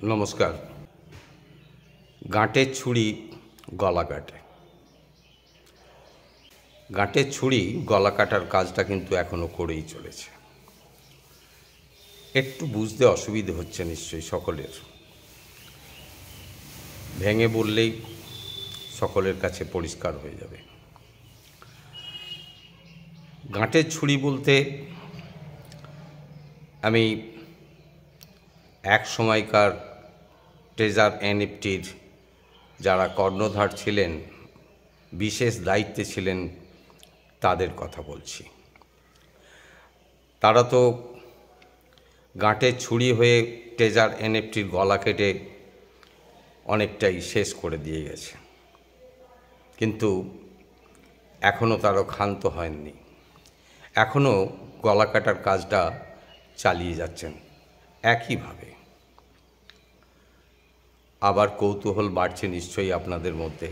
নমস্কার। গাঁটের ছুরি গলা কাটে। গাঁটের ছুরি গলা কাটার কাজটা কিন্তু এখনও করেই চলেছে। একটু বুঝতে অসুবিধে হচ্ছে নিশ্চয়ই সকলের। ভেঙে বললেই সকলের কাছে পরিষ্কার হয়ে যাবে। গাঁটের ছুরি বলতে আমি এক সময়কার ট্রেজার এনএফটির যারা কর্ণধার ছিলেন, বিশেষ দায়িত্বে ছিলেন, তাদের কথা বলছি। তারা তো গাঁটের ছুরি হয়ে ট্রেজার এনএফটির গলা কেটে অনেকটাই শেষ করে দিয়ে গেছে, কিন্তু এখনও তারা ক্ষান্ত হয়নি। এখনও গলা কাটার কাজটা চালিয়ে যাচ্ছেন একইভাবে। আবার কৌতূহল বাড়ছে নিশ্চয়ই আপনাদের মধ্যে।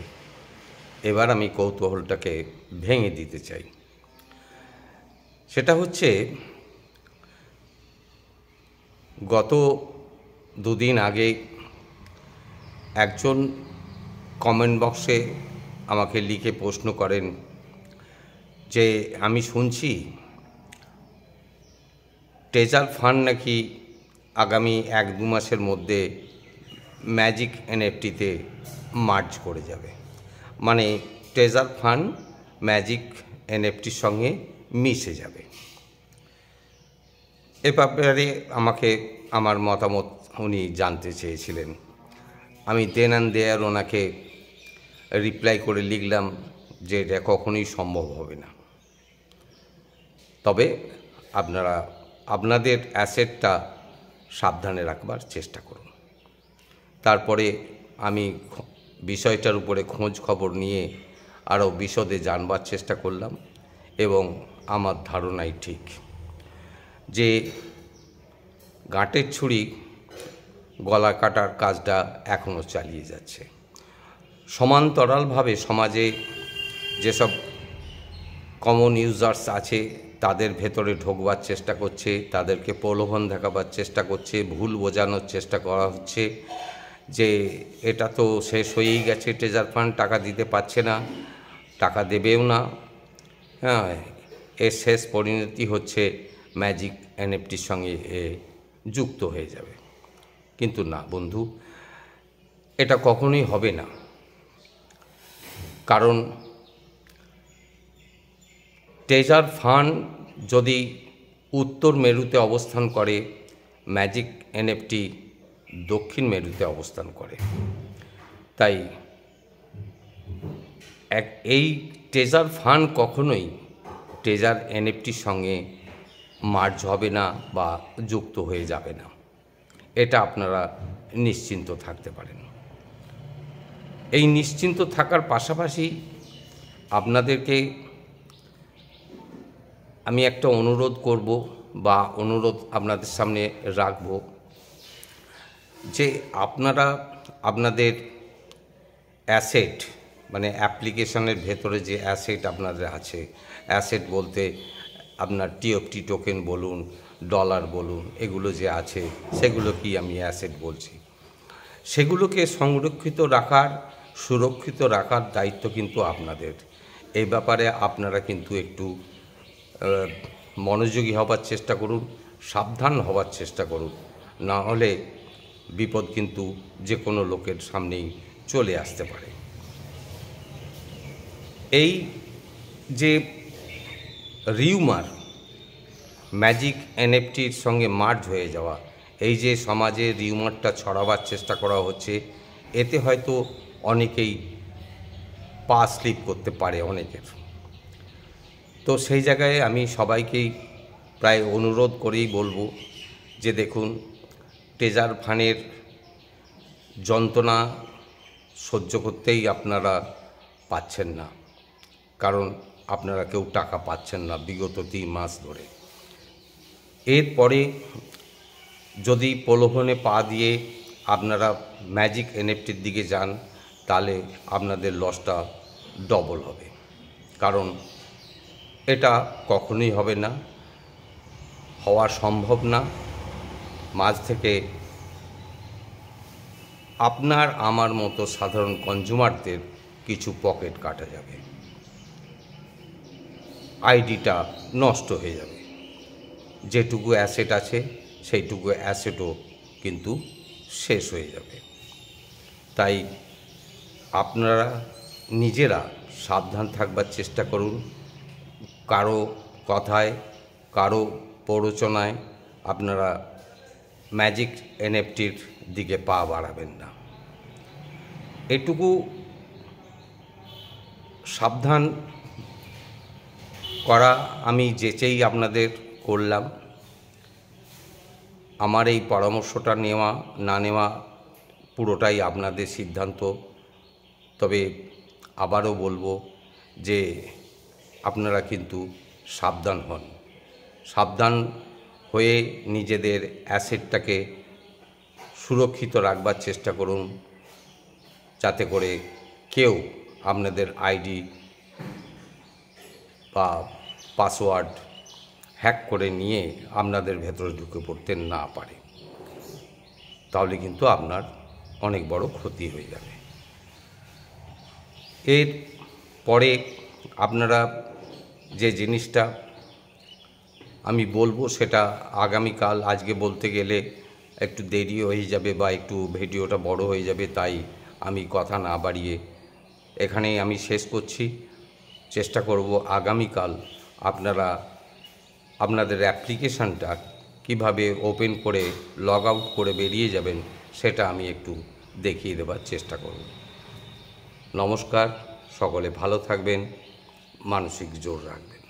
এবার আমি কৌতূহলটাকে ভেঙে দিতে চাই। সেটা হচ্ছে, গত দুদিন আগে একজন কমেন্ট বক্সে আমাকে লিখে প্রশ্ন করেন যে আমি শুনছি ট্রেজার ফান্ড নাকি আগামী 1-2 মাসের মধ্যে ম্যাজিক এনএফটিতে মার্জ করে যাবে, মানে ট্রেজার ফান্ড ম্যাজিক এনএফটির সঙ্গে মিশে যাবে। এ ব্যাপারে আমাকে আমার মতামত উনি জানতে চেয়েছিলেন। আমি দেন অ্যান্ড দেয়ার ওনাকে রিপ্লাই করে লিখলাম যে এটা কখনোই সম্ভব হবে না। তবে আপনারা আপনাদের অ্যাসেটটা সাবধানে রাখবার চেষ্টা করুন। তারপরে আমি বিষয়টার উপরে খোঁজ খবর নিয়ে আরও বিশদে জানবার চেষ্টা করলাম, এবং আমার ধারণাই ঠিক যে গাঁটের ছুরি গলা কাটার কাজটা এখনও চালিয়ে যাচ্ছে। সমান্তরালভাবে সমাজে যেসব কমন ইউজার্স আছে তাদের ভেতরে ঢোকবার চেষ্টা করছে, তাদেরকে প্রলোভন দেখাবার চেষ্টা করছে, ভুল বোঝানোর চেষ্টা করা হচ্ছে যে এটা তো শেষ হয়েই গেছে, ট্রেজার ফান্ড টাকা দিতে পারছে না, টাকা দেবেও না, হ্যাঁ, এর শেষ পরিণতি হচ্ছে ম্যাজিক এনএফটির সঙ্গে যুক্ত হয়ে যাবে। কিন্তু না বন্ধু, এটা কখনোই হবে না। কারণ ট্রেজার ফান্ড যদি উত্তর মেরুতে অবস্থান করে, ম্যাজিক এনএফটি দক্ষিণ মেরুতে অবস্থান করে। তাই এই ট্রেজার ফান্ড কখনোই ট্রেজার এনএফটির সঙ্গে মার্জ হবে না বা যুক্ত হয়ে যাবে না, এটা আপনারা নিশ্চিন্ত থাকতে পারেন। এই নিশ্চিন্ত থাকার পাশাপাশি আপনাদেরকে আমি একটা অনুরোধ করব বা অনুরোধ আপনাদের সামনে রাখব যে আপনারা আপনাদের অ্যাসেট, মানে অ্যাপ্লিকেশনের ভেতরে যে অ্যাসেট আপনাদের আছে, অ্যাসেট বলতে আপনার টিএফটি টোকেন বলুন, ডলার বলুন, এগুলো যে আছে সেগুলোকেই আমি অ্যাসেট বলছি। সেগুলোকে সংরক্ষিত রাখার, সুরক্ষিত রাখার দায়িত্ব কিন্তু আপনাদের। এই ব্যাপারে আপনারা কিন্তু একটু মনোযোগী হবার চেষ্টা করুন, সাবধান হবার চেষ্টা করুন, না হলে বিপদ কিন্তু যে কোনো লোকের সামনেই চলে আসতে পারে। এই যে রিউমার ম্যাজিক এনএফটির সঙ্গে মার্জ হয়ে যাওয়া, এই যে সমাজে রিউমারটা ছড়াবার চেষ্টা করা হচ্ছে, এতে হয়তো অনেকেই পা স্লিপ করতে পারে অনেকের। তো সেই জায়গায় আমি সবাইকেই প্রায় অনুরোধ করেই বলবো যে দেখুন, ট্রেজার ফান্ডের যন্ত্রণা সহ্য করতেই আপনারা পাচ্ছেন না, কারণ আপনারা কেউ টাকা পাচ্ছেন না বিগত 3 মাস ধরে। এরপরে যদি প্রলোভনে পা দিয়ে আপনারা ম্যাজিক এনএফটির দিকে যান, তাহলে আপনাদের লসটা ডবল হবে। কারণ এটা কখনোই হবে না, হওয়া সম্ভব না। মাঝ থেকে আপনার আমার মতো সাধারণ কনজিউমারদের কিছু পকেট কাটা যাবে, আইডিটা নষ্ট হয়ে যাবে, যেটুকু অ্যাসেট আছে সেইটুকু অ্যাসেটও কিন্তু শেষ হয়ে যাবে। তাই আপনারা নিজেরা সাবধান থাকবার চেষ্টা করুন। কারো কথায়, কারো প্ররোচনায় আপনারা ম্যাজিক এনএফটির দিকে পা বাড়াবেন না। এটুকু সাবধান করা আমি যেচেই আপনাদের করলাম। আমার এই পরামর্শটা নেওয়া না নেওয়া পুরোটাই আপনাদের সিদ্ধান্ত। তবে আবারও বলবো যে আপনারা কিন্তু সাবধান হন, সাবধান হয়ে নিজেদের অ্যাসেটটাকে সুরক্ষিত রাখবার চেষ্টা করুন, যাতে করে কেউ আপনাদের আইডি বা পাসওয়ার্ড হ্যাক করে নিয়ে আপনাদের ভেতরে ঢুকে পড়তে না পারে। তাহলে কিন্তু আপনার অনেক বড় ক্ষতি হয়ে যাবে। এর পরে আপনারা যে জিনিসটা আমি বলবো সেটা আগামীকাল, আজকে বলতে গেলে একটু দেরি হয়ে যাবে বা একটু ভিডিওটা বড় হয়ে যাবে, তাই আমি কথা না বাড়িয়ে এখানেই আমি শেষ করছি। চেষ্টা করব আগামীকাল আপনারা আপনাদের অ্যাপ্লিকেশানটা কিভাবে ওপেন করে লগ আউট করে বেরিয়ে যাবেন সেটা আমি একটু দেখিয়ে দেবার চেষ্টা করব। নমস্কার, সকলে ভালো থাকবেন, মানসিক জোর রাখবেন।